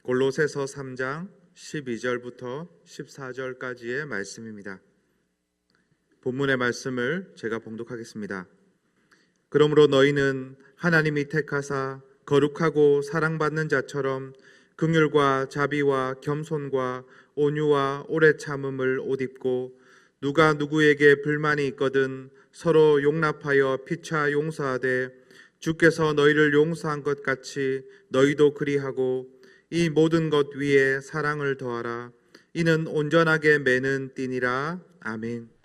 골로새서 3장 12절부터 14절까지의 말씀입니다. 본문의 말씀을 제가 봉독하겠습니다. 그러므로 너희는 하나님이 택하사 거룩하고 사랑받는 자처럼 긍휼과 자비와 겸손과 온유와 오래 참음을 옷 입고, 누가 누구에게 불만이 있거든 서로 용납하여 피차 용서하되, 주께서 너희를 용서한 것 같이 너희도 그리하고 이 모든 것 위에 사랑을 더하라. 이는 온전하게 매는 띠니라. 아멘.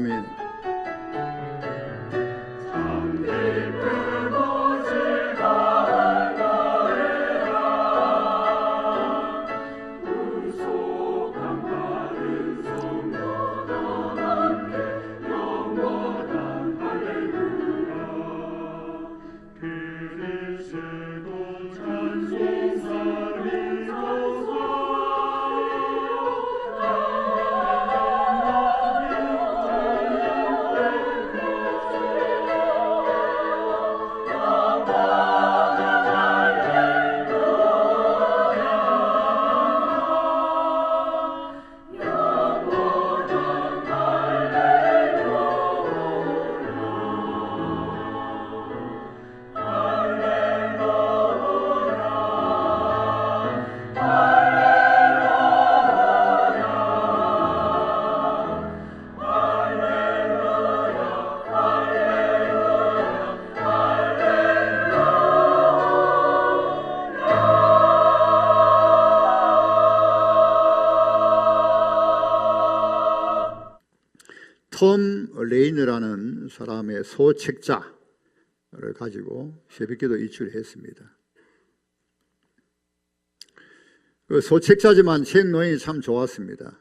아멘. 톰 레이너라는 사람의 소책자를 가지고 새벽기도 이출했습니다. 그 소책자지만 책 내용이 참 좋았습니다.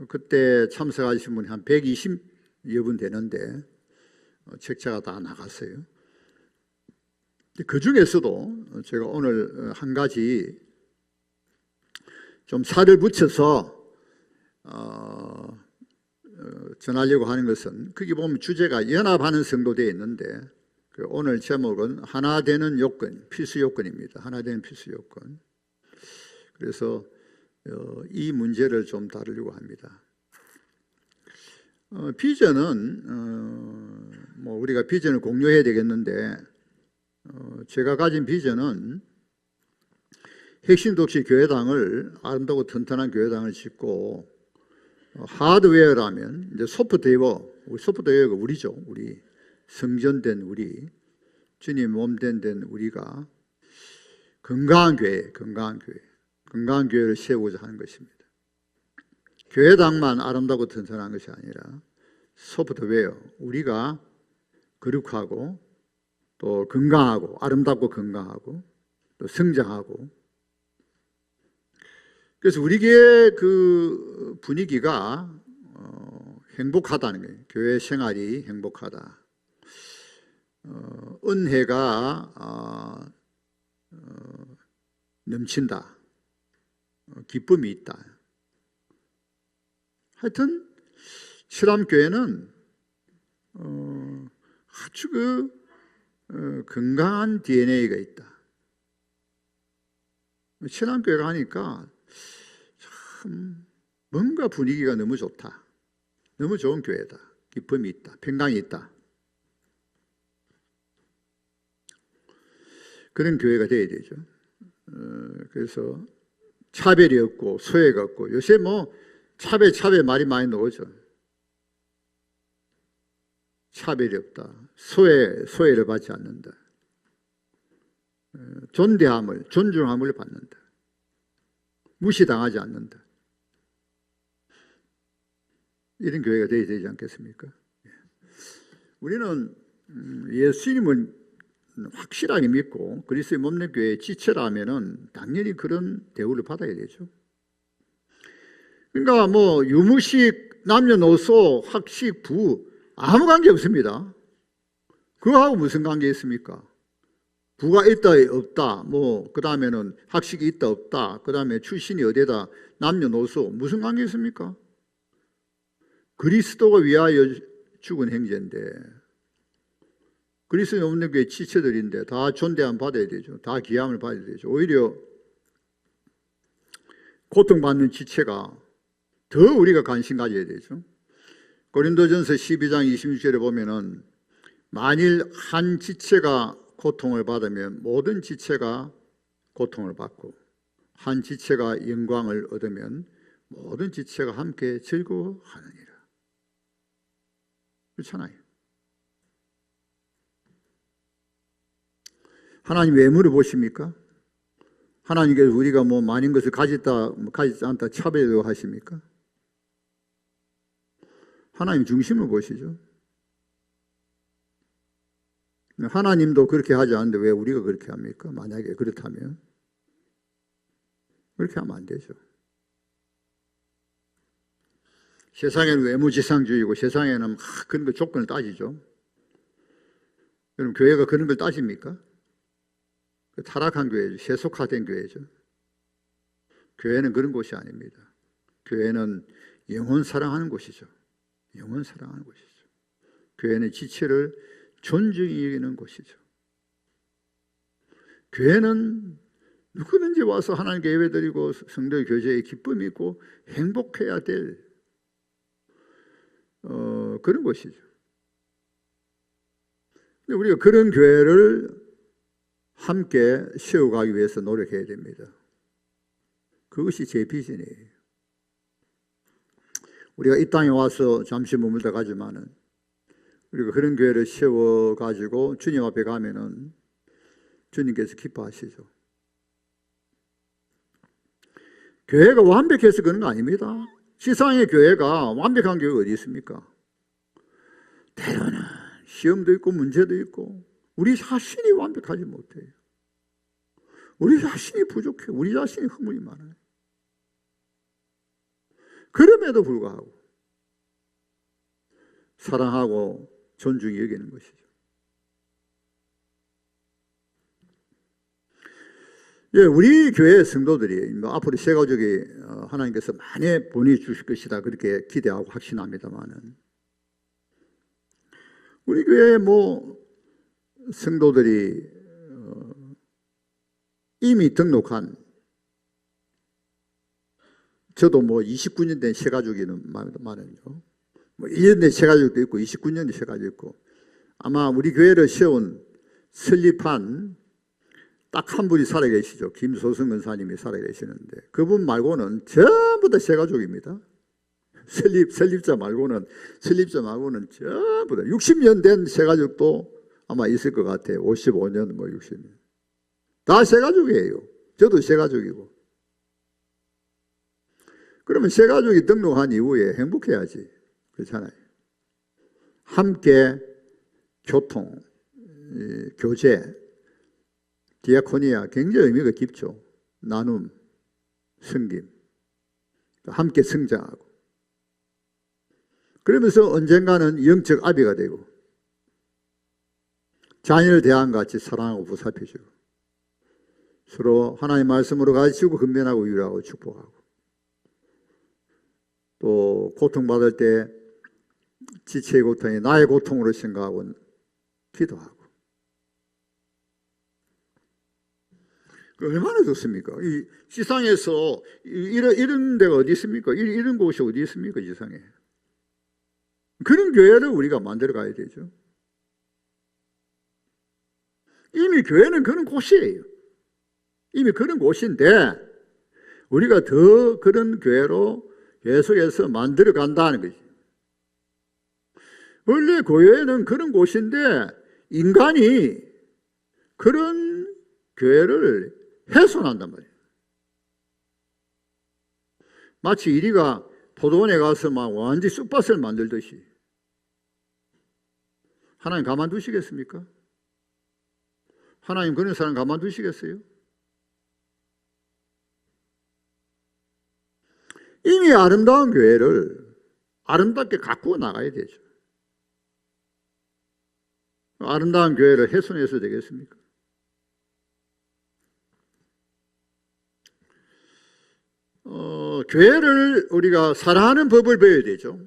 그때 참석하신 분이 한 120여 분 되는데 책자가 다 나갔어요. 그 중에서도 제가 오늘 한 가지 좀 살을 붙여서 전하려고 하는 것은, 거기 보면 주제가 연합하는 성도 되어 있는데 오늘 제목은 하나 되는 요건, 필수 요건입니다. 하나 되는 필수 요건. 그래서 이 문제를 좀 다루려고 합니다. 비전은 뭐 우리가 비전을 공유해야 되겠는데, 제가 가진 비전은 핵심도시 교회당을, 아름답고 튼튼한 교회당을 짓고, 하드웨어라면 이제 소프트웨어가 우리죠. 우리 성전된 우리, 주님 몸된 우리가 건강한 교회를 세우고자 하는 것입니다. 교회당만 아름답고 튼튼한 것이 아니라 소프트웨어, 우리가 거룩하고 또 건강하고, 아름답고 건강하고 또 성장하고. 그래서 우리 교회 그 분위기가 행복하다는 거예요. 교회 생활이 행복하다. 은혜가 넘친다. 기쁨이 있다. 하여튼 칠암교회는 아주 건강한 DNA가 있다. 칠암교회가 하니까 참 뭔가 분위기가 너무 좋다. 너무 좋은 교회다. 기쁨이 있다. 평강이 있다. 그런 교회가 되어야 되죠. 그래서 차별이 없고 소외가 없고, 요새 뭐 차별 말이 많이 나오죠. 차별이 없다. 소외를 받지 않는다. 존중함을 받는다. 무시당하지 않는다. 이런 교회가 되어야 되지 않겠습니까? 우리는 예수님을 확실하게 믿고 그리스도의 몸된 교회의 지체라면은 당연히 그런 대우를 받아야 되죠. 그러니까 뭐 유무식, 남녀노소, 학식, 부 아무 관계 없습니다. 그거하고 무슨 관계 있습니까? 부가 있다 없다, 뭐 그 다음에는 학식이 있다 없다, 그 다음에 출신이 어디다, 남녀노소 무슨 관계 있습니까? 그리스도가 위하여 죽은 행제인데, 그리스도의 없는 교회 지체들인데 다 존대함 받아야 되죠. 다 기함을 받아야 되죠. 오히려 고통받는 지체가 더 우리가 관심 가져야 되죠. 고린도전서 12장 26절에 보면은 만일 한 지체가 고통을 받으면 모든 지체가 고통을 받고, 한 지체가 영광을 얻으면 모든 지체가 함께 즐거워하느니라. 그렇잖아요. 하나님 왜 물어보십니까? 하나님께서 우리가 뭐 많은 것을 가지지 않다 차별하십니까? 하나님 중심을 보시죠. 하나님도 그렇게 하지 않는데 왜 우리가 그렇게 합니까? 만약에 그렇다면 그렇게 하면 안 되죠. 세상에는 외모지상주의고 세상에는 막 그런 거 조건을 따지죠. 여러분 교회가 그런 걸 따집니까? 타락한 교회죠. 세속화된 교회죠. 교회는 그런 곳이 아닙니다. 교회는 영혼 사랑하는 곳이죠. 영혼 사랑하는 곳이죠. 교회는 지체를 존중히 여기는 곳이죠. 교회는 누구든지 와서 하나님께 예배드리고 성도의 교제에 기쁨이 있고 행복해야 될 그런 곳이죠. 근데 우리가 그런 교회를 함께 세워가기 위해서 노력해야 됩니다. 그것이 제 비전이에요. 우리가 이 땅에 와서 잠시 머물다 가지만은 우리가 그런 교회를 세워가지고 주님 앞에 가면은 주님께서 기뻐하시죠. 교회가 완벽해서 그런 거 아닙니다. 세상의 교회가 완벽한 교회가 어디 있습니까? 때로는 시험도 있고 문제도 있고 우리 자신이 완벽하지 못해요. 우리 자신이 부족해요. 우리 자신이 허물이 많아요. 그럼에도 불구하고 사랑하고 존중히 여기는 것이죠. 예, 우리 교회 성도들이 앞으로 새 가족이 하나님께서 많이 보내주실 것이다 그렇게 기대하고 확신합니다만은 우리 교회 성도들이 이미 등록한 저도 29년 된 새 가족이는 많은요. 1년 된 새 가족도 있고 29년 된 새 가족도 있고 아마 우리 교회를 세운 설립한 딱 한 분이 살아계시죠. 김소승 권사님이 살아계시는데 그분 말고는 전부 다 새 가족입니다. 설립자 말고는 전부 다 60년 된 새 가족도 아마 있을 것 같아요. 55년 60년 다 새 가족이에요. 저도 새 가족이고. 그러면 새 가족이 등록한 이후에 행복해야지. 그렇잖아요. 함께 교통, 교제, 디아코니아 굉장히 의미가 깊죠. 나눔, 섬김, 함께 성장하고. 그러면서 언젠가는 영적 아비가 되고 자녀를 대한 같이 사랑하고 보살펴주고 서로 하나님의 말씀으로 가르치고 근면하고 위로하고 축복하고 또 고통받을 때 지체의 고통이 나의 고통으로 생각하고 기도하고 얼마나 좋습니까? 이 세상에서 이런 데가 어디 있습니까? 이런 곳이 어디 있습니까? 세상에. 그런 교회를 우리가 만들어 가야 되죠. 이미 교회는 그런 곳이에요. 이미 그런 곳인데 우리가 더 그런 교회로 계속해서 만들어 간다는 거지. 원래 교회는 그런 곳인데 인간이 그런 교회를 훼손한단 말이에요. 마치 이리가 포도원에 가서 막 완전히 쑥밭을 만들듯이 하나님 가만두시겠습니까? 하나님 그런 사람 가만두시겠어요? 이미 아름다운 교회를 아름답게 가꾸어 나가야 되죠. 아름다운 교회를 훼손해서 되겠습니까? 교회를 우리가 사랑하는 법을 배워야 되죠.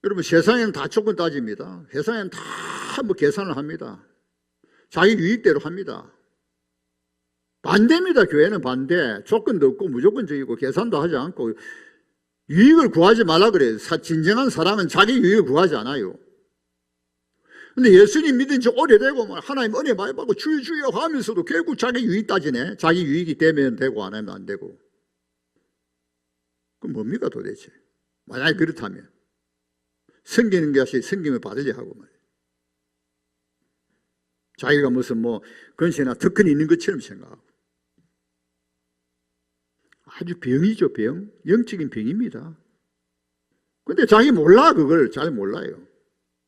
여러분 세상에는 다 조건 따집니다. 세상에는 다 계산을 합니다. 자기 유익대로 합니다. 반대입니다. 교회는 반대. 조건도 없고 무조건적이고 계산도 하지 않고 유익을 구하지 말라 그래요. 진정한 사람은 자기 유익을 구하지 않아요. 근데 예수님 믿은 지 오래되고 하나님 은혜 많이 받고 주여 하면서도 결국 자기 유익 따지네. 자기 유익이 되면 되고 안 하면 안 되고. 그럼 뭡니까 도대체? 만약에 그렇다면 섬기는 것이 섬김을 받으려 하고 말이에요. 자기가 무슨 근세나 특권이 있는 것처럼 생각하고. 아주 병이죠, 병. 영적인 병입니다. 근데 자기 몰라. 그걸 잘 몰라요.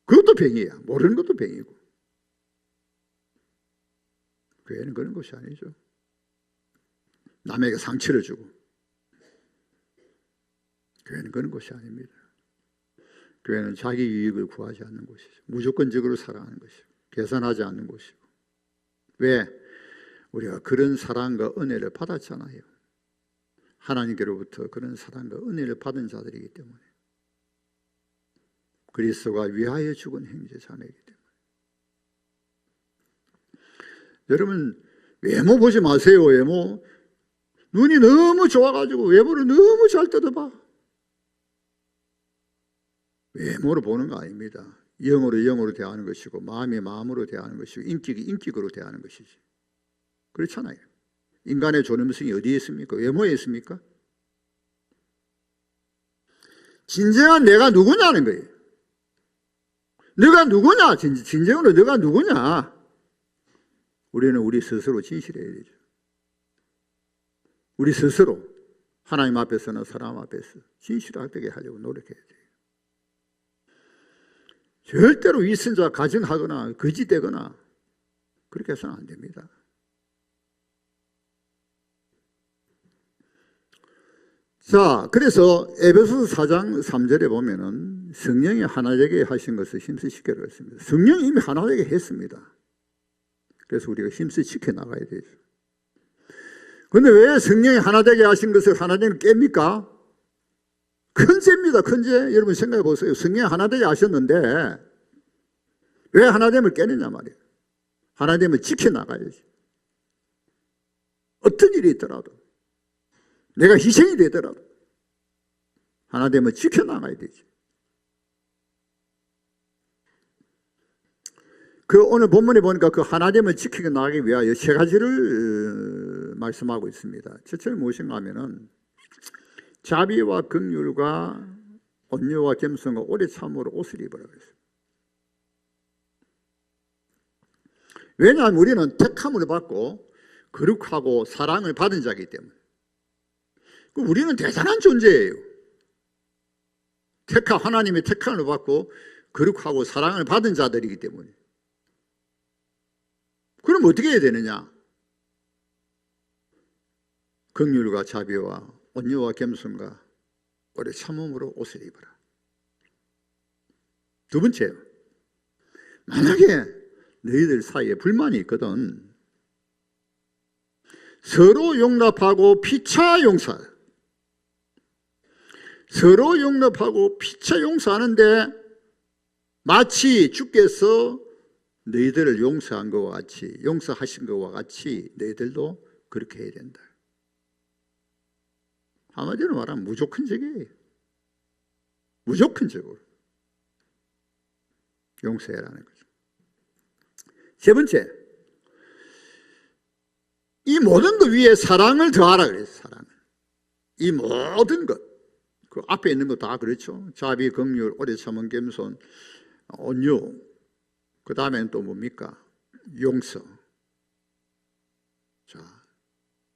그것도 병이야. 모르는 것도 병이고. 교회는 그런 것이 아니죠. 남에게 상처를 주고. 교회는 그런 것이 아닙니다. 교회는 자기 유익을 구하지 않는 곳이죠. 무조건적으로 살아가는 것이고, 계산하지 않는 곳이고. 왜? 우리가 그런 사랑과 은혜를 받았잖아요. 하나님께로부터 그런 사랑과 은혜를 받은 자들이기 때문에. 그리스도가 위하여 죽은 형제 자매이기 때문에. 여러분 외모 보지 마세요. 외모. 눈이 너무 좋아가지고 외모를 너무 잘 뜯어봐. 외모로 보는 거 아닙니다. 영으로 영으로 대하는 것이고, 마음이 마음으로 대하는 것이고, 인격이 인격으로 대하는 것이지. 그렇잖아요. 인간의 존엄성이 어디에 있습니까? 외모에 있습니까? 진정한 내가 누구냐는 거예요. 너가 누구냐? 진정으로 너가 누구냐? 우리는 우리 스스로 진실해야 되죠. 우리 스스로 하나님 앞에서나 사람 앞에서 진실하게 하려고 노력해야 돼요. 절대로 위선자 가정하거나 거짓되거나 그렇게 해서는 안 됩니다. 자, 그래서 에베소서 4장 3절에 보면은 성령이 하나 되게 하신 것을 힘써 지켜라 했습니다. 성령이 이미 하나 되게 했습니다. 그래서 우리가 힘써 지켜나가야 되죠. 그런데 왜 성령이 하나 되게 하신 것을 하나 되게 깹니까? 큰 죄입니다. 큰 죄. 여러분 생각해 보세요. 성령이 하나 되게 하셨는데 왜 하나됨을 깨느냐 말이에요. 하나됨을 지켜나가야지. 어떤 일이 있더라도, 내가 희생이 되더라도 하나됨을 지켜나가야 되지. 그 오늘 본문에 보니까 그 하나됨을 지키고 나가기 위하여 세 가지를 말씀하고 있습니다. 첫째는 무엇인가 하면은 자비와 긍휼과 온유와 겸손과 오래 참으로 옷을 입으라 그랬어요. 왜냐하면 우리는 택함을 받고 거룩하고 사랑을 받은 자이기 때문에. 우리는 대단한 존재예요. 하나님의 택함을 받고 거룩하고 사랑을 받은 자들이기 때문에. 그럼 어떻게 해야 되느냐? 긍휼과 자비와 온유와 겸손과 오래 참음으로 옷을 입어라. 두 번째, 만약에 너희들 사이에 불만이 있거든, 서로 용납하고 피차 용서. 서로 용납하고 피차 용서하는데 마치 주께서 너희들을 용서한 것과 같이, 용서하신 것과 같이 너희들도 그렇게 해야 된다. 한마디로 말하면 무조건적이에요. 무조건적으로 용서해라는 거죠. 세 번째, 이 모든 것 위에 사랑을 더하라 그랬어요. 사랑을. 이 모든 것, 그 앞에 있는 거 다 그렇죠. 자비, 긍휼, 오래 참은 겸손, 온유, 그 다음에는 또 뭡니까? 용서. 자,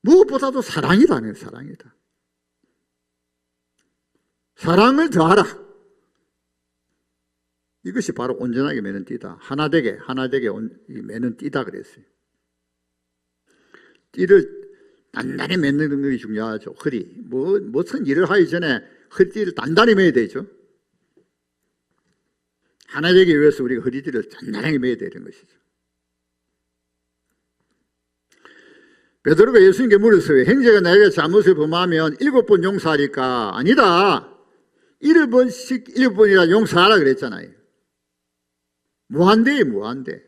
무엇보다도 사랑이다. 사랑이다. 사랑을 더하라. 이것이 바로 온전하게 매는 띠다. 하나 되게 매는 띠다 그랬어요. 띠를 단단히 매는 것이 중요하죠. 허리. 무슨 일을 하기 전에 허리띠를 단단히 매야 되죠. 하나 되기 위해서 우리가 허리띠를 단단하게 매야 되는 것이죠. 베드로가 예수님께 물었어요. 형제가 나에게 잘못을 범하면 7번 용서하리까? 아니다. 7번이라 용서하라 그랬잖아요. 무한대에 무한대.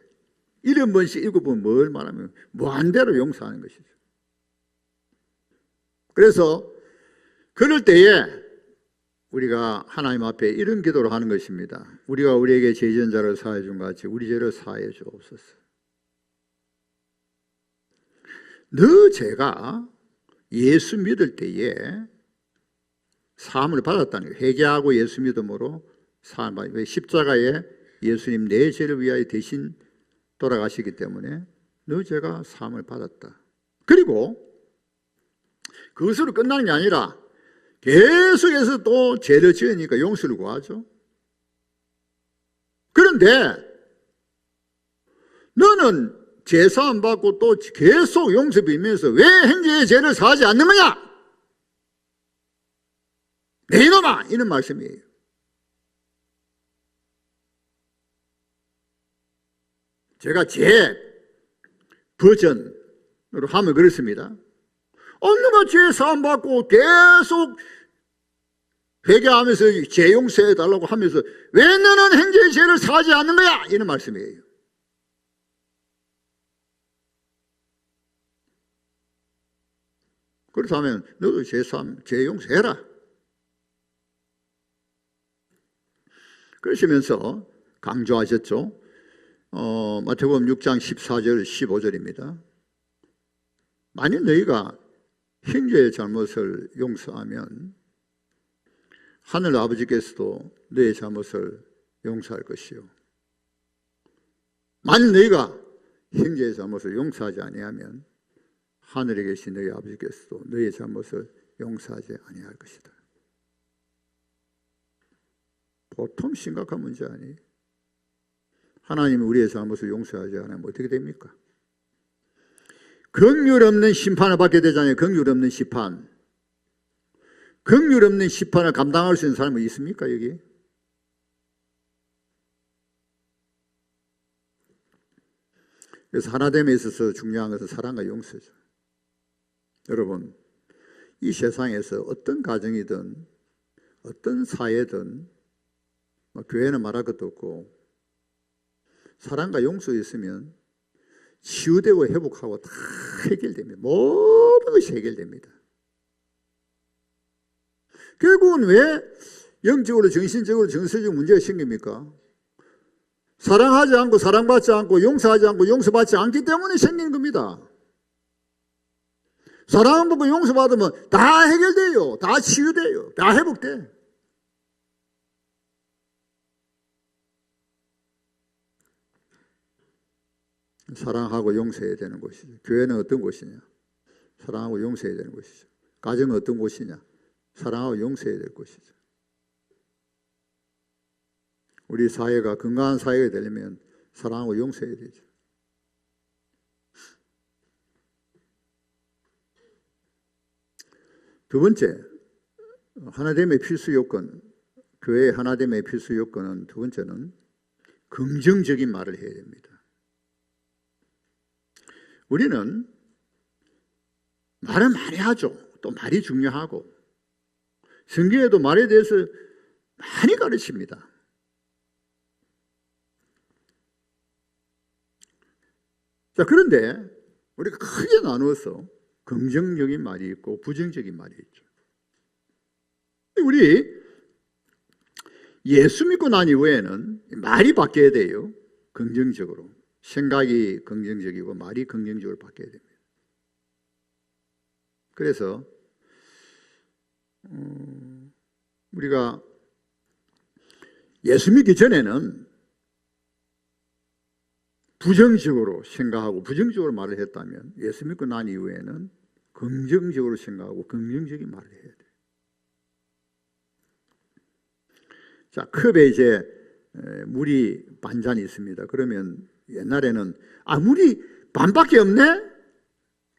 7번씩 7번 뭘 말하면 무한대로 용서하는 것이죠. 그래서 그럴 때에 우리가 하나님 앞에 이런 기도를 하는 것입니다. 우리가 우리에게 죄전자를 사하여 준 것 같이 우리 죄를 사하여 주옵소서. 너 제가 예수 믿을 때에 사함을 받았다는 거예요. 회개하고 예수 믿음으로 사함을 받았다. 왜? 십자가에 예수님 내 죄를 위하여 대신 돌아가시기 때문에 너 제가 사함을 받았다. 그리고 그것으로 끝나는 게 아니라 계속해서 또 죄를 지으니까 용서를 구하죠. 그런데 너는 제사함 받고 또 계속 용서 빌면서 왜 형제의 죄를 사하지 않는 거냐? 내 이놈아! 이런 말씀이에요. 제가 제 버전으로 하면 그렇습니다. 너가 죄 사함 받고 계속 회개하면서 죄 용서해 달라고 하면서 왜 너는 형제의 죄를 사하지 않는 거야? 이런 말씀이에요. 그렇다면 너도 죄 용서해라. 그러시면서 강조하셨죠. 마태복음 6장 14절 15절입니다. 만일 너희가 형제의 잘못을 용서하면 하늘 아버지께서도 너의 잘못을 용서할 것이요. 만일 너희가 형제의 잘못을 용서하지 아니하면 하늘에 계신 너희 아버지께서도 너의 잘못을 용서하지 아니할 것이다. 보통 심각한 문제 아니에요. 하나님이 우리의 잘못을 용서하지 않으면 어떻게 됩니까? 긍휼 없는 심판을 받게 되잖아요. 긍휼 없는 심판. 긍휼 없는 심판을 감당할 수 있는 사람이 있습니까, 여기? 그래서 하나됨에 있어서 중요한 것은 사랑과 용서죠. 여러분, 이 세상에서 어떤 가정이든 어떤 사회든 교회는 말할 것도 없고 사랑과 용서 있으면 치유되고 회복하고 다 해결됩니다. 모든 것이 해결됩니다. 결국은 왜 영적으로 정신적으로 정서적 문제가 생깁니까? 사랑하지 않고 사랑받지 않고 용서하지 않고 용서받지 않기 때문에 생기는 겁니다. 사랑받고 용서받으면 다 해결돼요. 다 치유돼요. 다 회복돼. 사랑하고 용서해야 되는 곳이죠. 교회는 어떤 곳이냐? 사랑하고 용서해야 되는 곳이죠. 가정은 어떤 곳이냐? 사랑하고 용서해야 될 곳이죠. 우리 사회가 건강한 사회가 되려면 사랑하고 용서해야 되죠. 두 번째, 하나됨의 필수 요건, 교회의 하나됨의 필수 요건은 두 번째는 긍정적인 말을 해야 됩니다. 우리는 말을 많이 하죠. 또 말이 중요하고 성경에도 말에 대해서 많이 가르칩니다. 자, 그런데 우리가 크게 나누어서 긍정적인 말이 있고 부정적인 말이 있죠. 우리 예수 믿고 난 이후에는 말이 바뀌어야 돼요. 긍정적으로. 생각이 긍정적이고 말이 긍정적으로 바뀌어야 됩니다. 그래서 우리가 예수 믿기 전에는 부정적으로 생각하고 부정적으로 말을 했다면 예수 믿고 난 이후에는 긍정적으로 생각하고 긍정적인 말을 해야 돼요. 자, 컵에 이제 물이 반잔이 있습니다. 그러면 옛날에는 물이 반밖에 없네?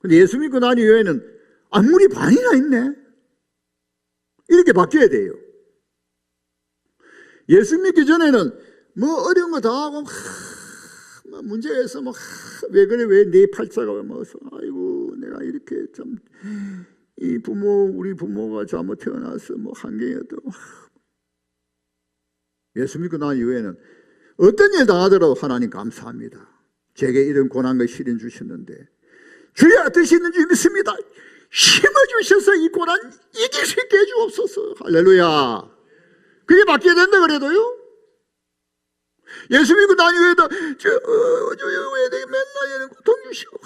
근데 예수 믿고 난 이후에는 물이 반이나 있네? 이렇게 바뀌어야 돼요. 예수 믿기 전에는 뭐 어려운 거 다 하고 문제가 있어 왜 그래 왜 내 팔자가 뭐서 아이고 내가 이렇게 참 이 우리 부모가 잘못 태어나서 한계였던 예수 믿고 난 이후에는 어떤 일 당하더라도 하나님 감사합니다. 제게 이런 고난과 시련 주셨는데 주의 뜻이 있는 줄 믿습니다. 힘을 주셔서 이 고난 이길 수 있게 해주옵소서. 할렐루야. 그게 바뀌어야 된다 그래도요. 예수 믿고 난 이후에도 왜 내게 맨날 이런 고통 주시고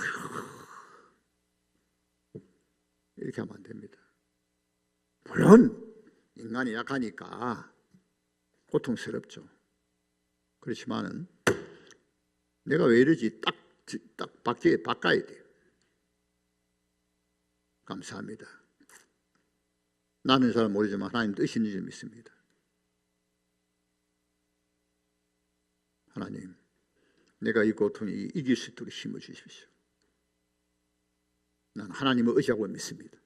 이렇게 하면 안 됩니다. 물론 인간이 약하니까 고통스럽죠. 그렇지만은 내가 왜 이러지 딱 바꿔야 돼요. 감사합니다. 나는 잘 모르지만 하나님 뜻이 있는 줄 믿습니다. 하나님, 내가 이 고통을 이길 수 있도록 힘을 주십시오. 나는 하나님을 의지하고 믿습니다.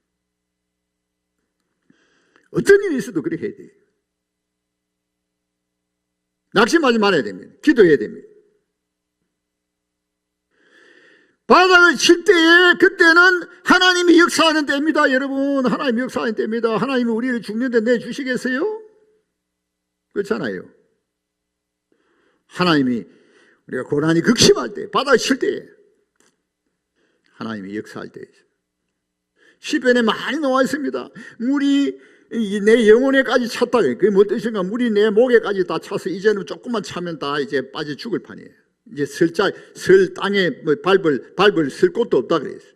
어떤 일이 있어도 그렇게 해야 돼요. 낙심하지 말아야 됩니다. 기도해야 됩니다. 바닥을 칠 때에 그때는 하나님이 역사하는 때입니다. 여러분, 하나님이 역사하는 때입니다. 하나님이 우리를 죽는데 내주시겠어요? 그렇잖아요. 하나님이 우리가 고난이 극심할 때, 바닥을 칠 때에 하나님이 역사할 때 시편에 많이 나와 있습니다. 물이 내 영혼에까지 찼다. 그게 뭐 뜻인가? 물이 내 목에까지 다 차서 이제는 조금만 차면 다 이제 빠져 죽을 판이에요. 이제 설 땅에 뭐 밟을 쓸 곳도 없다 그랬어요.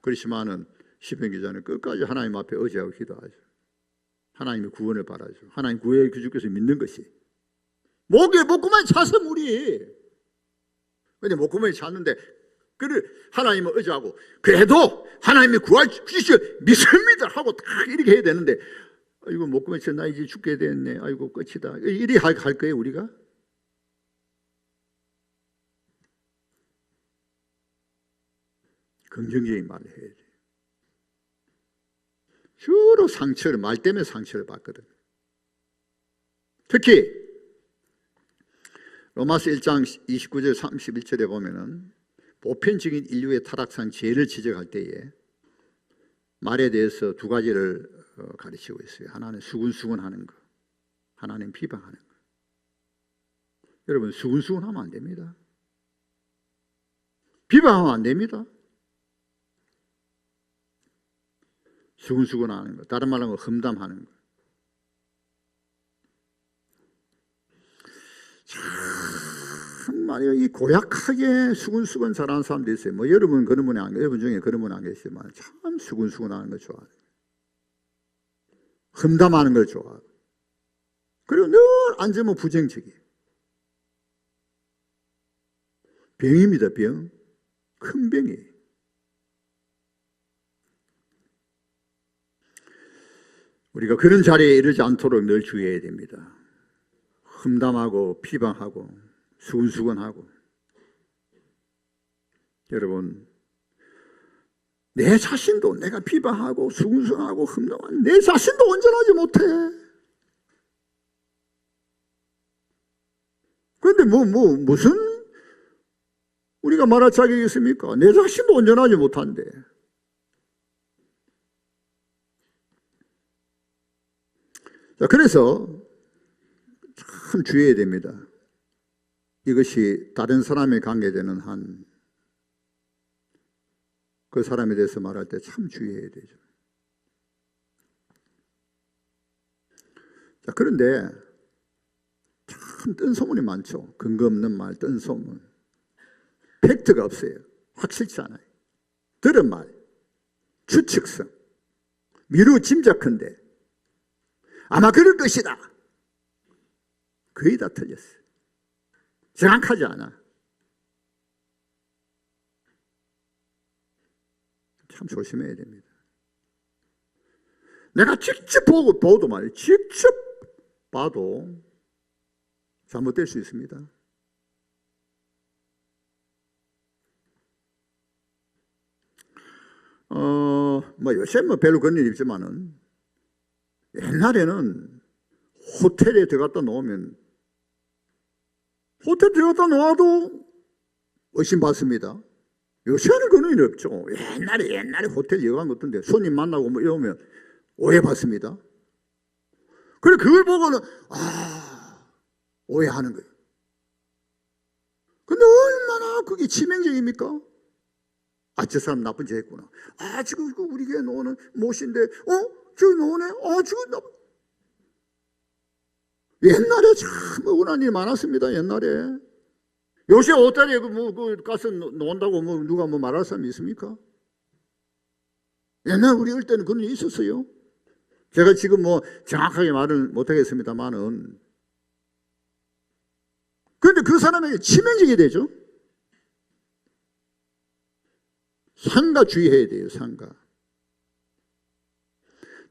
그렇지만은 시편 기자는 끝까지 하나님 앞에 의지하고 기도하죠. 하나님의 구원을 바라죠. 하나님 구원의 주께서 믿는 것이 목구멍에 차서 물이. 근데 목구멍에 찼는데 그를 하나님을 의지하고 그래도 하나님이 구할 주시오 믿습니다 하고 딱 이렇게 해야 되는데 아이고 목구멍에 차 나 이제 죽게 됐네. 아이고 끝이다. 이리 할 거예요 우리가? 긍정적인 말을 해야 돼. 주로 상처를 말 때문에 상처를 받거든. 특히 로마서 1장 29절 31절에 보면은 보편적인 인류의 타락상 죄를 지적할 때에 말에 대해서 두 가지를 가르치고 있어요. 하나는 수근수근하는 거, 하나는 비방하는 거. 여러분 수근수근하면 안 됩니다. 비방하면 안 됩니다. 수근수근하는 거, 다른 말로 하면 험담하는 거. 정말요, 이 고약하게 수근수근 잘하는 사람도 있어요. 뭐 여러분 그런 분이 여러분 중에 그런 분 안 계시지만 참 수근수근하는 걸 좋아해요. 험담하는 걸 좋아하고 그리고 늘 앉으면 부정적이에요. 병입니다. 병. 큰 병이에요. 우리가 그런 자리에 이르지 않도록 늘 주의해야 됩니다. 험담하고 비방하고 수근수근하고. 여러분 내 자신도 내가 비방하고 수근수근하고 험담하고 내 자신도 온전하지 못해. 그런데 무슨 우리가 말할 자격이 있습니까? 내 자신도 온전하지 못한데. 자, 그래서 참 주의해야 됩니다. 이것이 다른 사람에 관계되는 한 그 사람에 대해서 말할 때 참 주의해야 되죠. 자, 그런데 참 뜬소문이 많죠. 근거 없는 말, 뜬소문. 팩트가 없어요. 확실치 않아요. 들은 말, 추측성, 미루 짐작컨대 아마 그럴 것이다. 거의 다 틀렸어요. 정확하지 않아. 참 조심해야 됩니다. 내가 직접 봐도 말이에요. 직접 봐도 잘못될 수 있습니다. 요새 별로 그런 일 있지만은 옛날에는 호텔에 들어갔다 놓으면 호텔 들어갔다 놓아도 의심받습니다. 요새는 그런 일 없죠. 옛날에 호텔 여관 같은데 손님 만나고 뭐 이러면 오해받습니다. 그래 그걸 보고는 오해하는 거예요. 근데 얼마나 그게 치명적입니까? 저 사람 나쁜 짓 했구나. 지금 우리 교회 노는 못인데 저기 노네? 지금 나쁜. 옛날에 참 억울한 일이 많았습니다. 옛날에. 요새 호텔에 가서 논다고 누가 말할 사람이 있습니까? 옛날 우리 어릴 때는 그런 일이 있었어요. 제가 지금 정확하게 말을 못하겠습니다만은. 그런데 그 사람에게 치명적이 되죠. 상가 주의해야 돼요. 상가.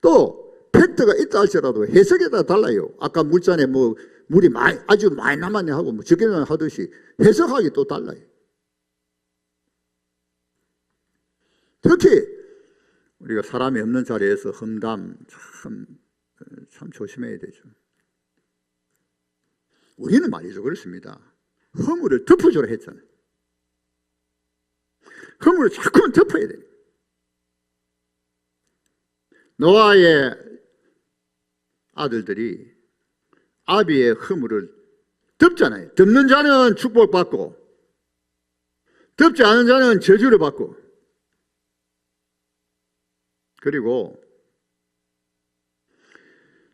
또 팩트가 있다 할지라도 해석에 따라 달라요. 아까 물잔에 뭐 물이 아주 많이 남았네 하고 뭐 적게 하듯이 해석하기 또 달라요. 특히 우리가 사람이 없는 자리에서 험담 참 조심해야 되죠. 우리는 말이죠. 그렇습니다. 허물을 덮어주라 했잖아요. 허물을 자꾸만 덮어야 돼요. 노아의 아들들이 아비의 허물을 덮잖아요. 덮는 자는 축복받고 덮지 않은 자는 저주를 받고. 그리고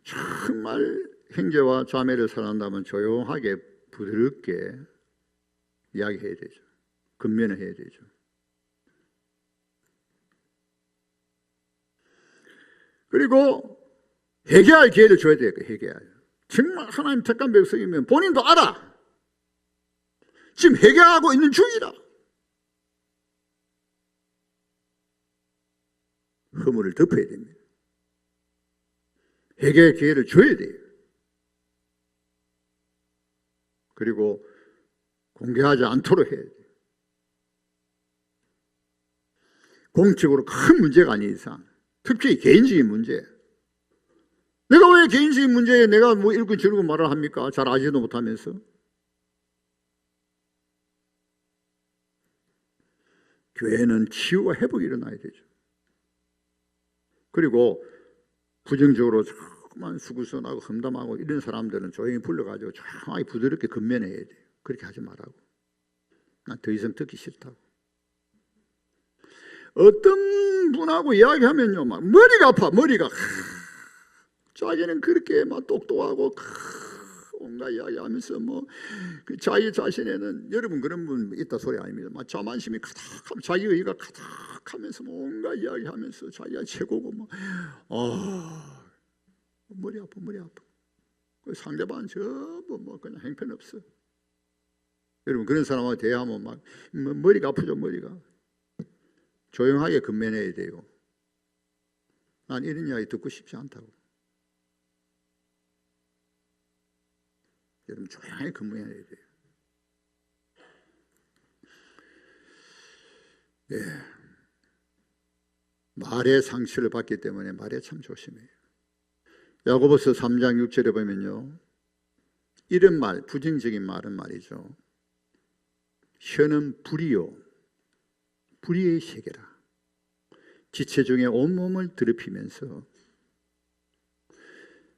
정말 형제와 자매를 사랑한다면 조용하게 부드럽게 이야기해야 되죠. 근면을 해야 되죠. 그리고 회개할 기회를 줘야 돼요. 회개할. 정말 하나님 택한 백성이면 본인도 알아. 지금 회개하고 있는 중이라. 허물을 덮어야 됩니다. 회개의 기회를 줘야 돼요. 그리고 공개하지 않도록 해야 돼요. 공적으로 큰 문제가 아닌 이상, 특히 개인적인 문제. 내가 왜 개인적인 문제에 내가 뭐 일꾼 저르고 말을 합니까? 잘 아지도 못하면서. 교회는 치유와 회복이 일어나야 되죠. 그리고 부정적으로 자꾸만 수구선하고 험담하고 이런 사람들은 조용히 불러가지고 조용하게 부드럽게 근면해야 돼요. 그렇게 하지 말라고. 난 더 이상 듣기 싫다고. 어떤 분하고 이야기하면요, 막 머리가 아파, 머리가. 자기는 그렇게 막 똑똑하고 온갖 이야기하면서 뭐 그 자기 자신에는 여러분 그런 분 있다 소리 아닙니다. 막 자만심이 가득하면 자기 의가 가득하면서 뭐 온갖 이야기하면서 자기가 최고고 뭐 머리 아파 머리 아파. 상대방 전부 뭐 그냥 형편없어. 여러분 그런 사람하고 대화하면 막 머리가 아프죠 머리가. 조용하게 근면해야 돼요. 난 이런 이야기 듣고 싶지 않다고. 여러분 조용하게 근면해야 돼요. 예. 말의 상처를 받기 때문에 말에 참 조심해요. 야고보서 3장 6절에 보면요. 이런 말, 부정적인 말은 말이죠. 혀는 불이요. 불의의 세계라. 지체 중에 온몸을 더럽히면서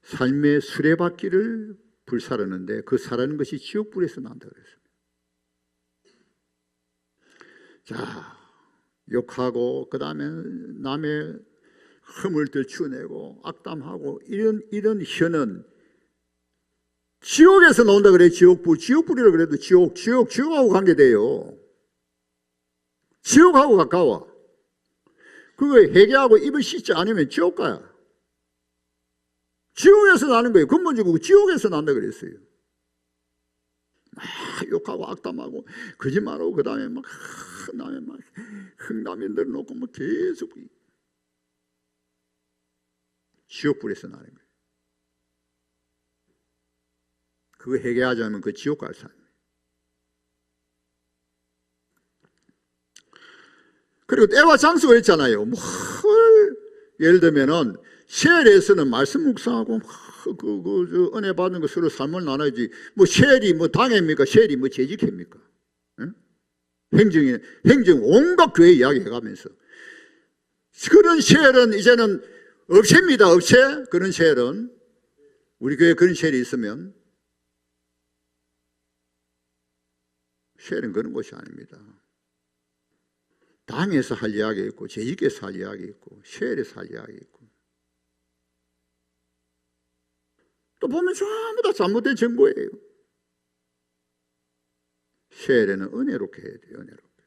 삶의 수레바퀴를 불사르는데 그 사르는 것이 지옥불에서 난다 그랬습니다. 자, 욕하고 그 다음에 남의 흠을 들추어내고 악담하고 이런 혀는 지옥에서 나온다 그래요. 지옥불이라고 그래도 지옥하고 관계돼요. 지옥하고 가까워. 그거 회개하고 입을 씻지 않으면 지옥 가야. 지옥에서 나는 거예요. 근본적으로 지옥에서 난다 그랬어요. 막 욕하고 악담하고 거짓말하고 그 다음에 막 남의 막 흥남이 늘어놓고 뭐 계속 지옥불에서 나는 거예요. 그거 회개하지 않으면 그 지옥 갈 사람. 그리고 때와 장소가 있잖아요. 뭐 예를 들면은 셰엘에서는 말씀 묵상하고 은혜 받는 거 서로 삶을 나눠야지. 뭐 셰엘이 뭐 당회입니까? 셰엘이 뭐 재직입니까? 응? 행정 온갖 교회 이야기 해가면서 그런 셰엘은 이제는 업체입니다. 업체. 그런 셰엘은 우리 교회에 그런 셰엘이 있으면 셰엘은 그런 것이 아닙니다. 당에서 할 이야기 있고 재직에서 할 이야기 있고 셰엘에서 할 이야기 있고 또 보면 전부 다 잘못된 정보예요. 셰엘에는 은혜롭게 해야 돼요. 은혜롭게.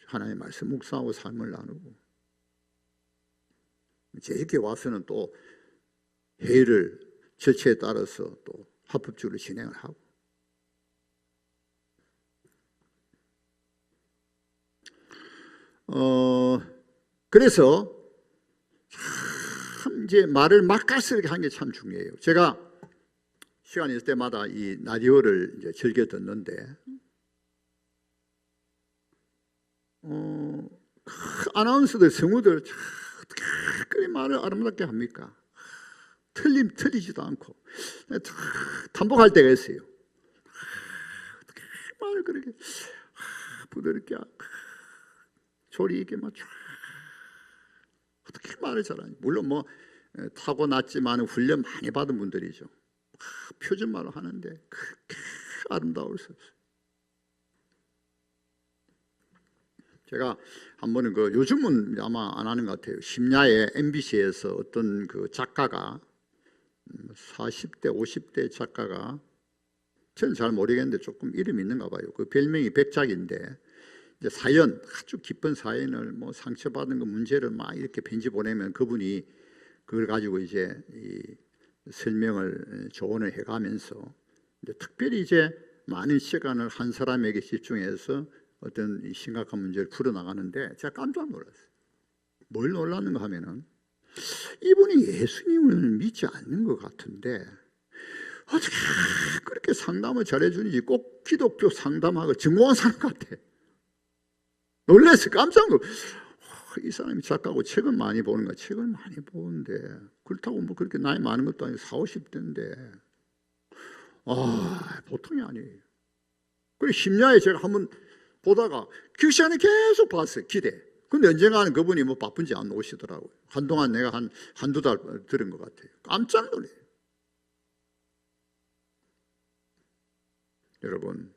하나님의 말씀 묵상하고 삶을 나누고 재직에 와서는 또 회의를 절차에 따라서 또 합법적으로 진행을 하고 그래서 참 이제 말을 맛깔스럽게 하는 게 참 중요해요. 제가 시간 있을 때마다 이 라디오를 이제 즐겨 듣는데 아나운서들 성우들 어떻게 그리 말을 아름답게 합니까? 틀리지도 않고 탐복할 때가 있어요. 어떻게 말을 그렇게 부드럽게 조리 있게 막 어떻게 말을 잘하니? 물론 뭐 타고났지만 훈련 많이 받은 분들이죠. 표준말로 하는데 그렇게 아름다울 수 없어요. 제가 한 번은 요즘은 아마 안 하는 것 같아요. 심야에 MBC에서 어떤 그 작가가 40대 50대 작가가 저는 잘 모르겠는데 조금 이름이 있는가 봐요. 그 별명이 백작인데 이제 사연, 아주 깊은 사연을 뭐 상처받은 그 문제를 막 이렇게 편지 보내면 그분이 그걸 가지고 이제 이 설명을 조언을 해가면서 이제 특별히 이제 많은 시간을 한 사람에게 집중해서 어떤 심각한 문제를 풀어나가는데 제가 깜짝 놀랐어요. 뭘 놀랐는가 하면은 이분이 예수님을 믿지 않는 것 같은데 어떻게 그렇게 상담을 잘해주는지 꼭 기독교 상담하고 증오한 사람 같아. 놀라서 깜짝 놀랐어요. 이 사람이 작가고 책은 많이 보는 거야. 책을 많이 보는데 그렇다고 뭐 그렇게 나이 많은 것도 아니고 40, 50대인데 보통이 아니에요. 그리고 심야에 제가 한번 보다가 그 시간에 계속 봤어요. 기대. 근데 언젠가는 그분이 뭐 바쁜지 안 오시더라고요. 한동안 내가 한두 달 들은 것 같아요. 깜짝 놀래요. 여러분,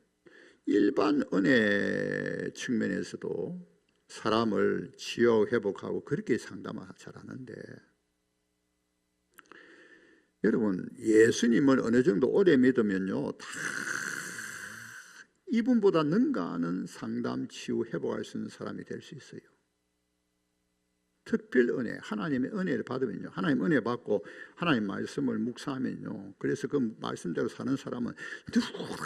일반 은혜 측면에서도 사람을 치유 회복하고 그렇게 상담을 잘하는데 여러분 예수님을 어느 정도 오래 믿으면요 다 이분보다 능가하는 상담, 치유, 회복할 수 있는 사람이 될 수 있어요. 특별 은혜, 하나님의 은혜를 받으면요 하나님 은혜 받고 하나님 말씀을 묵상하면요 그래서 그 말씀대로 사는 사람은 누구나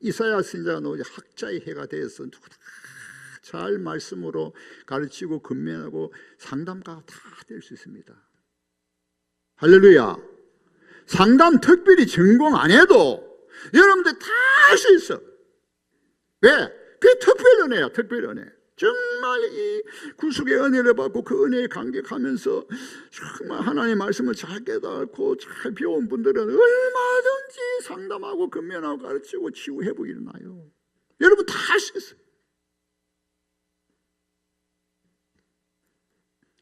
이사야 선지자가 나오지 학자의 해가 되어서 누구나 잘 말씀으로 가르치고 근면하고 상담가가 다 될 수 있습니다. 할렐루야. 상담 특별히 전공 안 해도 여러분들 다 할 수 있어. 왜? 그게 특별 은혜야. 특별 은혜. 정말 이 구속의 은혜를 받고 그 은혜에 감격하면서 정말 하나님의 말씀을 잘 깨닫고 잘 배운 분들은 얼마든지 상담하고 근면하고 가르치고 치유 회복이 일어나요. 여러분 다 할 수 있어요.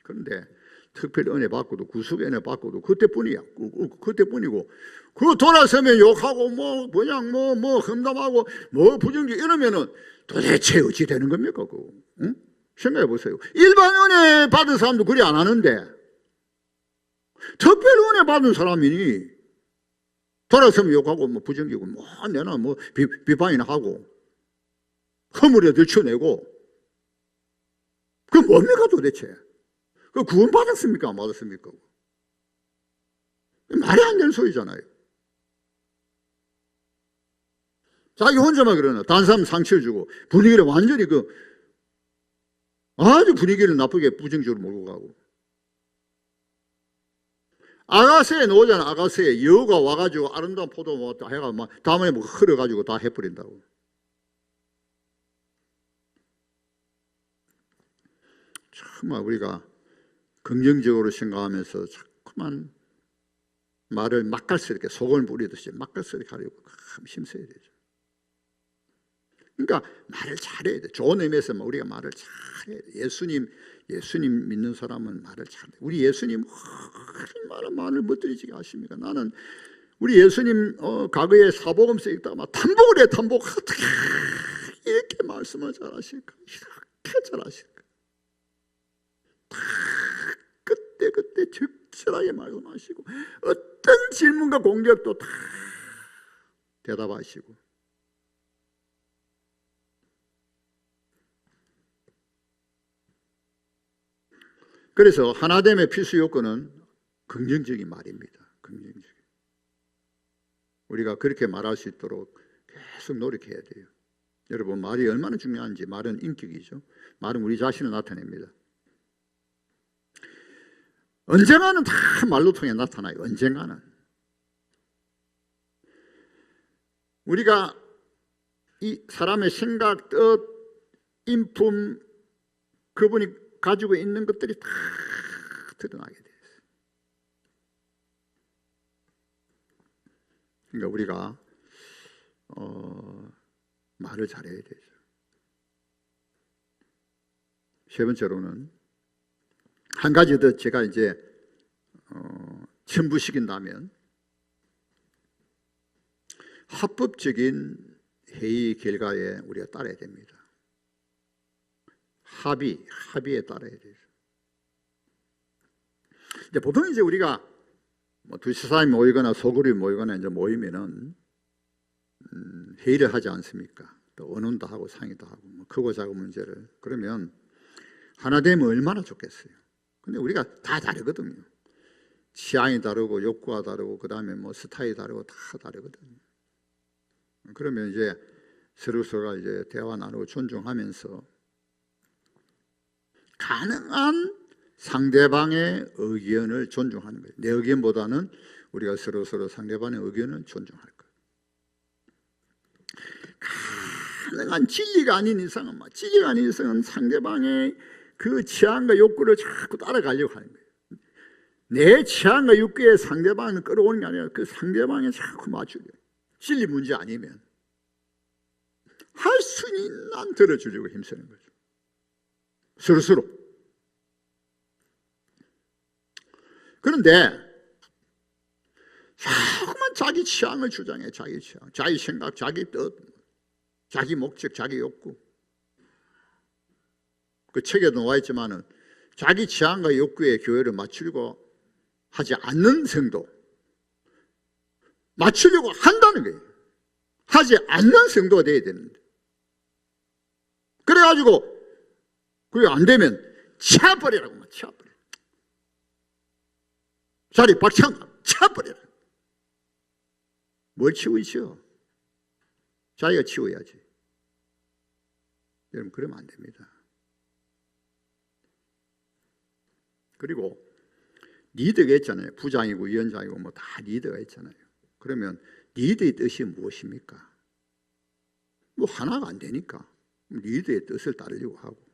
그런데 특별 은혜 받고도 구속의 은혜 받고도 그때뿐이야. 그때뿐이고 그 돌아서면 욕하고 뭐 그냥 뭐 험담하고 뭐 부정적 이러면은 도대체 어찌 되는 겁니까? 그거 응? 생각해 보세요. 일반 은혜 받은 사람도 그리 안 하는데 특별 은혜 받은 사람이니 돌아서면 욕하고 뭐 부정기고 뭐 내나 뭐 비판이나 하고 허물에 들춰내고 그 뭡니까 도대체? 그 구원 받았습니까? 안 받았습니까? 말이 안 되는 소리잖아요. 자기 혼자만 그러나 다른 사람 상처를 주고 분위기를 완전히 아주 분위기를 나쁘게 부정적으로 몰고 가고 아가새에 나오잖아. 아가새에 여우가 와가지고 아름다운 포도 먹었다 해가 막 다음에 뭐 흘러가지고 다 해버린다고. 정말 우리가 긍정적으로 생각하면서 자꾸만 말을 맛깔스럽게 소금을 뿌리듯이 맛깔스럽게 하려고 힘써야 되죠. 그러니까 말을 잘해야 돼. 좋은 의미에서 우리가 말을 잘해야 돼. 예수님 믿는 사람은 말을 잘해. 우리 예수님 얼마나 말을 멋들이지게 하십니까? 나는 우리 예수님 과거에 사복음서 읽다가 막 탐복을 해. 탐복 어떻게 이렇게 말씀을 잘하실까? 이렇게 잘하실까? 그때 적절하게 말씀하시고 어떤 질문과 공격도 다 대답하시고 그래서 하나됨의 필수 요건은 긍정적인 말입니다. 긍정적인. 우리가 그렇게 말할 수 있도록 계속 노력해야 돼요. 여러분, 말이 얼마나 중요한지. 말은 인격이죠. 말은 우리 자신을 나타냅니다. 언젠가는 다 말로 통해 나타나요. 언젠가는. 우리가 이 사람의 생각, 뜻, 인품, 그분이 가지고 있는 것들이 다 드러나게 돼요. 그러니까 우리가 말을 잘해야 되죠. 세 번째로는 한 가지 더 제가 이제 첨부시킨다면, 합법적인 회의 결과에 우리가 따라야 됩니다. 합의에 따라야 되죠. 이제 보통 이제 우리가 뭐 두세 사람이 모이거나 소그룹이 모이거나 이제 모이면은 회의를 하지 않습니까? 또 의논도 하고 상의도 하고 뭐 크고 작은 문제를. 그러면 하나 되면 얼마나 좋겠어요. 근데 우리가 다 다르거든요. 취향이 다르고 욕구가 다르고 그다음에 뭐 스타일이 다르고 다 다르거든요. 그러면 이제 서로가 이제 대화 나누고 존중하면서 가능한 상대방의 의견을 존중하는 거예요. 내 의견보다는 우리가 서로 상대방의 의견을 존중할 거예요. 가능한 진리가 아닌 이상은 상대방의 그 취향과 욕구를 자꾸 따라가려고 하는 거예요. 내 취향과 욕구에 상대방을 끌어오는 게 아니라 그 상대방에 자꾸 맞추려고. 진리 문제 아니면 할 수 있는 한 들어주려고 힘쓰는 거죠. 서로. 그런데 자꾸만 자기 취향을 주장해. 자기 취향, 자기 생각, 자기 뜻, 자기 목적, 자기 욕구. 그 책에 나와 있지만은 자기 취향과 욕구에 교회를 맞추려고 하지 않는 성도, 맞추려고 한다는 거예요. 하지 않는 성도가 돼야 되는데, 그래가지고 그게 안 되면 치워버리라고. 치워버려. 자리 박차고 치워버려라. 뭘 치우시오? 자기가 치워야지. 여러분, 그러면 안 됩니다. 그리고 리더가 있잖아요. 부장이고 위원장이고 뭐 다 리더가 있잖아요. 그러면 리더의 뜻이 무엇입니까? 뭐 하나가 안 되니까 리더의 뜻을 따르려고 하고,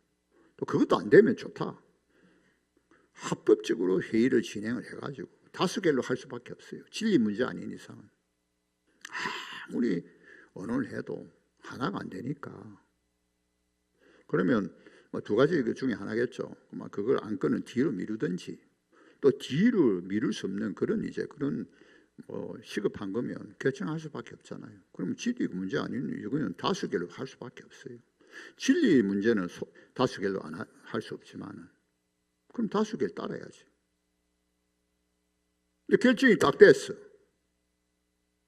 또 그것도 안 되면 좋다. 합법적으로 회의를 진행을 해가지고 다수결로 할 수밖에 없어요. 진리 문제 아닌 이상은. 아무리 언어를 해도 하나가 안 되니까. 그러면 뭐 두 가지 그 중에 하나겠죠. 그걸 안건은 뒤로 미루든지, 또 뒤로 미룰 수 없는 그런 뭐 시급한 거면 결정할 수밖에 없잖아요. 그러면 진리 문제 아닌 이거는 다수결로 할 수밖에 없어요. 진리 문제는 다수결로 안 할 수 없지만은, 그럼 다수결 따라야지. 근데 결정이 딱 됐어.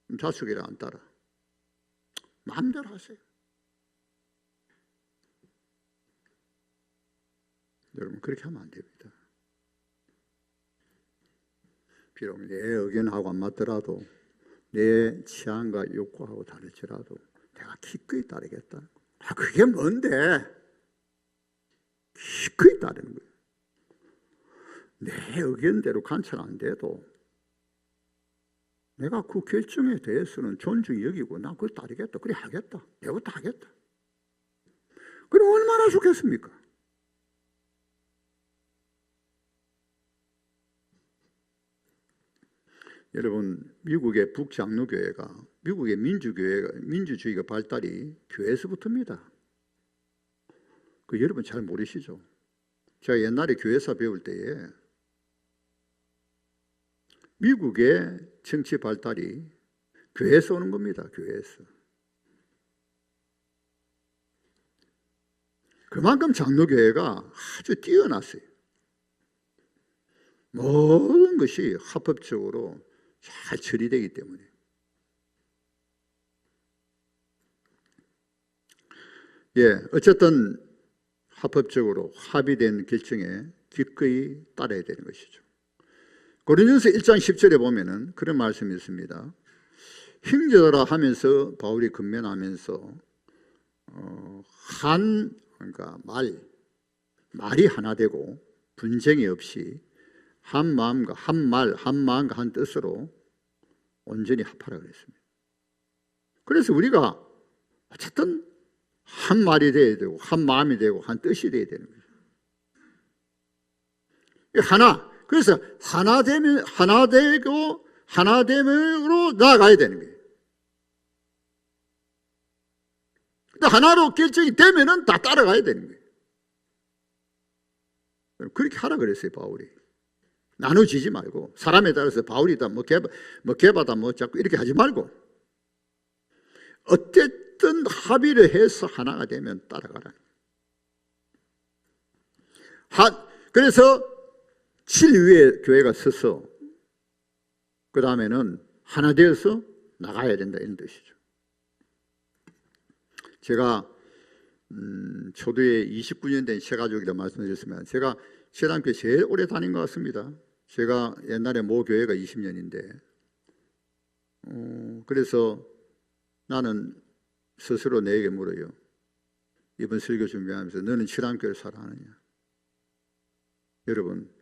그럼 다수결을 안 따라. 마음대로 하세요. 여러분, 그렇게 하면 안 됩니다. 비록 내 의견하고 안 맞더라도, 내 취향과 욕구하고 다를지라도 내가 기꺼이 따르겠다. 그게 뭔데? 기꺼이 따르는 거예요. 내 의견대로 관찰 안 돼도 내가 그 결정에 대해서는 존중히 여기고 난 그걸 따르겠다. 그래 하겠다. 내가 다 하겠다. 그럼 얼마나 좋겠습니까? 여러분, 미국의 북장로교회가, 미국의 민주주의가 발달이 교회에서부터입니다. 그 여러분 잘 모르시죠? 제가 옛날에 교회사 배울 때에 미국의 정치 발달이 교회에서 오는 겁니다. 교회에서. 그만큼 장로교회가 아주 뛰어났어요. 모든 것이 합법적으로 잘 처리되기 때문에. 어쨌든 합법적으로 합의된 결정에 기꺼이 따라야 되는 것이죠. 고린도전서 1장 10절에 보면은 그런 말씀이 있습니다. 형제들아 하면서 바울이 근면하면서 그러니까 말이 하나 되고 분쟁이 없이 한 마음과 한 말, 한 마음과 한 뜻으로 온전히 합하라 그랬습니다. 그래서 우리가 어쨌든 한 말이 돼야 되고 한 마음이 되고 한 뜻이 돼야 되는 거죠. 그래서 하나 되면 하나 되고 하나됨으로 나아가야 되는 거예요. 하나로 결정이 되면은 다 따라가야 되는 거예요. 그렇게 하라 그랬어요, 바울이. 나눠지지 말고 사람에 따라서 바울이다 개바다 자꾸 이렇게 하지 말고 어쨌든 합의를 해서 하나가 되면 따라가라. 그래서 7위에 교회가 서서 그 다음에는 하나 되어서 나가야 된다 이런 뜻이죠. 제가 초도에 29년 된 새가족이라 말씀드렸으면 제가 신앙교회 제일 오래 다닌 것 같습니다. 제가 옛날에 모 교회가 20년인데 그래서 나는 스스로 내게 물어요. 이번 설교 준비하면서 너는 신앙교회를 사랑하느냐? 여러분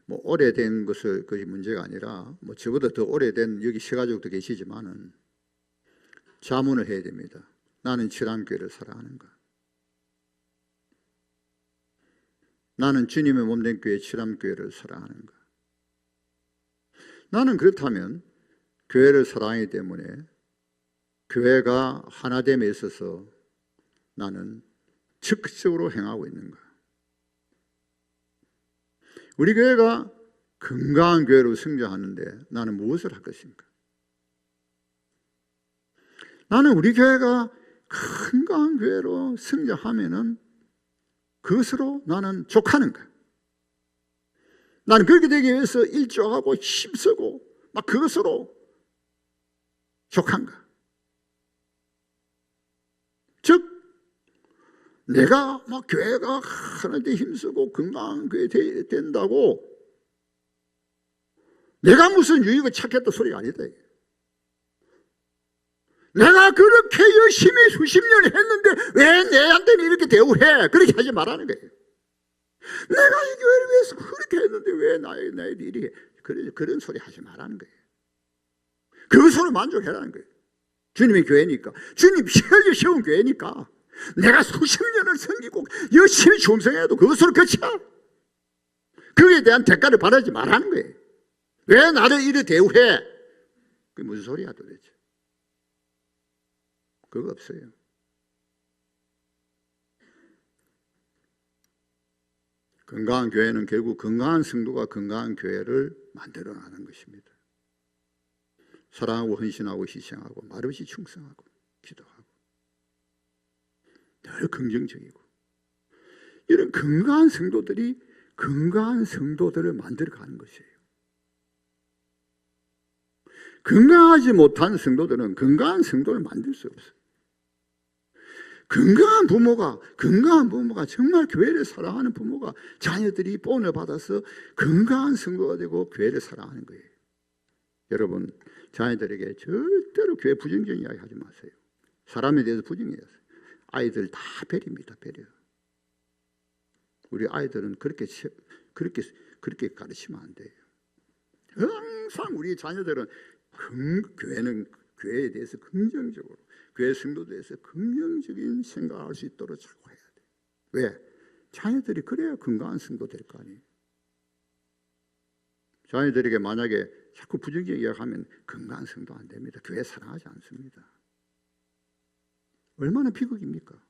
오래된 것이 문제가 아니라 저보다 더 오래된 여기 새가족도 계시지만은 자문을 해야 됩니다. 나는 신앙교회를 사랑하는가? 나는 주님의 몸된 교회 신앙교회를 사랑하는가? 나는 그렇다면 교회를 사랑하기 때문에 교회가 하나됨에 있어서 나는 적극적으로 행하고 있는가? 우리 교회가 건강한 교회로 성장하는데 나는 무엇을 할 것인가? 나는 우리 교회가 건강한 교회로 성장하면은 그것으로 나는 족하는가? 나는 그렇게 되기 위해서 일조하고 힘쓰고 막 그것으로 족한가? 즉 내가 교회가 하나님께 힘쓰고 건강한 교회 된다고 내가 무슨 유익을 찾겠다 소리가 아니다. 내가 그렇게 열심히 수십 년 했는데 왜 내한테는 이렇게 대우해? 그렇게 하지 말라는 거예요. 내가 이 교회를 위해서 그렇게 했는데 왜 나의 일이 해? 그런 소리 하지 말라는 거예요. 그것으로 만족해라는 거예요. 주님의 교회니까. 주님 혈류 세운 교회니까. 내가 수십 년을 섬기고 열심히 충성해도 그것으로 끝이야. 그에 대한 대가를 바라지 말라는 거예요. 왜 나를 이래 대우해? 그게 무슨 소리야 도대체. 그거 없어요. 건강한 교회는 결국 건강한 성도가 건강한 교회를 만들어가는 것입니다. 사랑하고 헌신하고 희생하고 말없이 충성하고 기도하고 늘 긍정적이고 이런 건강한 성도들이 건강한 성도들을 만들어가는 것이에요. 건강하지 못한 성도들은 건강한 성도를 만들 수 없어요. 건강한 부모가 정말 교회를 사랑하는 부모가 자녀들이 본을 받아서 건강한 성도가 되고 교회를 사랑하는 거예요. 여러분 자녀들에게 절대로 교회 부정적인 이야기 하지 마세요. 사람에 대해서 부정해요. 아이들 다 배립니다. 배려. 우리 아이들은 그렇게 가르치면 안 돼요. 항상 우리 자녀들은 교회에 대해서 긍정적으로 교회 성도에 대해서 긍정적인 생각을 할 수 있도록 자꾸 해야 돼요. 왜? 자녀들이 그래야 건강한 성도 될 거 아니에요. 자녀들에게 만약에 자꾸 부정적인 이야기하면 건강한 성도 안 됩니다. 교회 사랑하지 않습니다. 얼마나 비극입니까?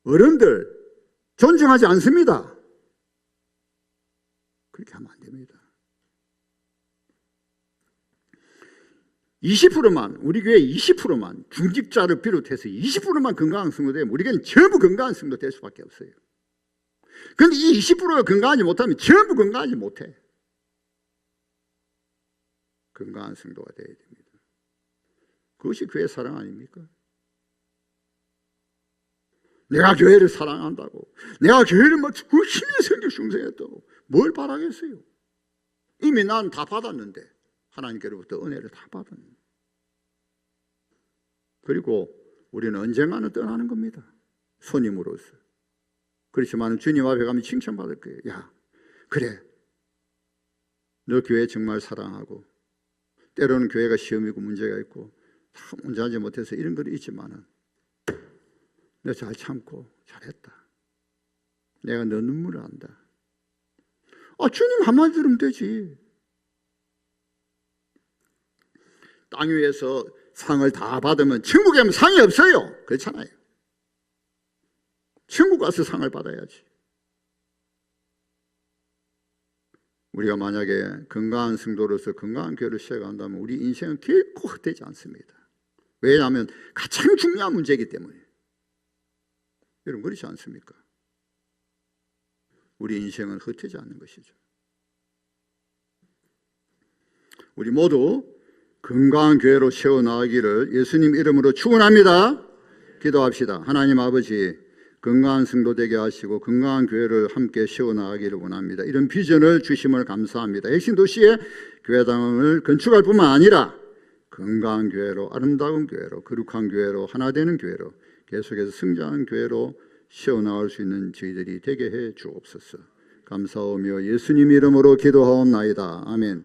어른들 존중하지 않습니다. 그렇게 하면 안 됩니다. 20%만 우리 교회 20%만 중직자를 비롯해서 20%만 건강한 성도 되면 우리 교회는 전부 건강한 성도 될 수밖에 없어요. 그런데 이 20%가 건강하지 못하면 전부 건강하지 못해. 건강한 성도가 되어야 됩니다. 그것이 교회 사랑 아닙니까? 내가 교회를 사랑한다고 내가 교회를 막 열심히 성경 충성했다고 뭘 바라겠어요? 이미 난 다 받았는데 하나님께로부터 은혜를 다 받았는데 그리고 우리는 언젠가는 떠나는 겁니다. 손님으로서. 그렇지만 주님 앞에 가면 칭찬받을 거예요. 야, 그래. 너 교회 정말 사랑하고 때로는 교회가 시험이고 문제가 있고 참 온전하지 못해서 이런 건 있지만은 너 잘 참고 잘했다. 내가 너 눈물을 안다. 주님 한마디 들으면 되지. 땅 위에서 상을 다 받으면 천국에 가면 상이 없어요. 그렇잖아요. 천국 가서 상을 받아야지. 우리가 만약에 건강한 성도로서 건강한 교회를 세워간다면 우리 인생은 결코 헛되지 않습니다. 왜냐하면 가장 중요한 문제이기 때문에. 여러분 그렇지 않습니까? 우리 인생은 헛되지 않는 것이죠. 우리 모두 건강한 교회로 세워나가기를 예수님 이름으로 축원합니다. 기도합시다. 하나님 아버지, 건강한 성도 되게 하시고 건강한 교회를 함께 세워나가기를 원합니다. 이런 비전을 주심을 감사합니다. 핵심 도시에 교회당을 건축할 뿐만 아니라 건강한 교회로, 아름다운 교회로, 거룩한 교회로, 하나 되는 교회로, 계속해서 성장하는 교회로 세워나갈 수 있는 저희들이 되게 해 주옵소서. 감사하며 예수님 이름으로 기도하옵나이다. 아멘.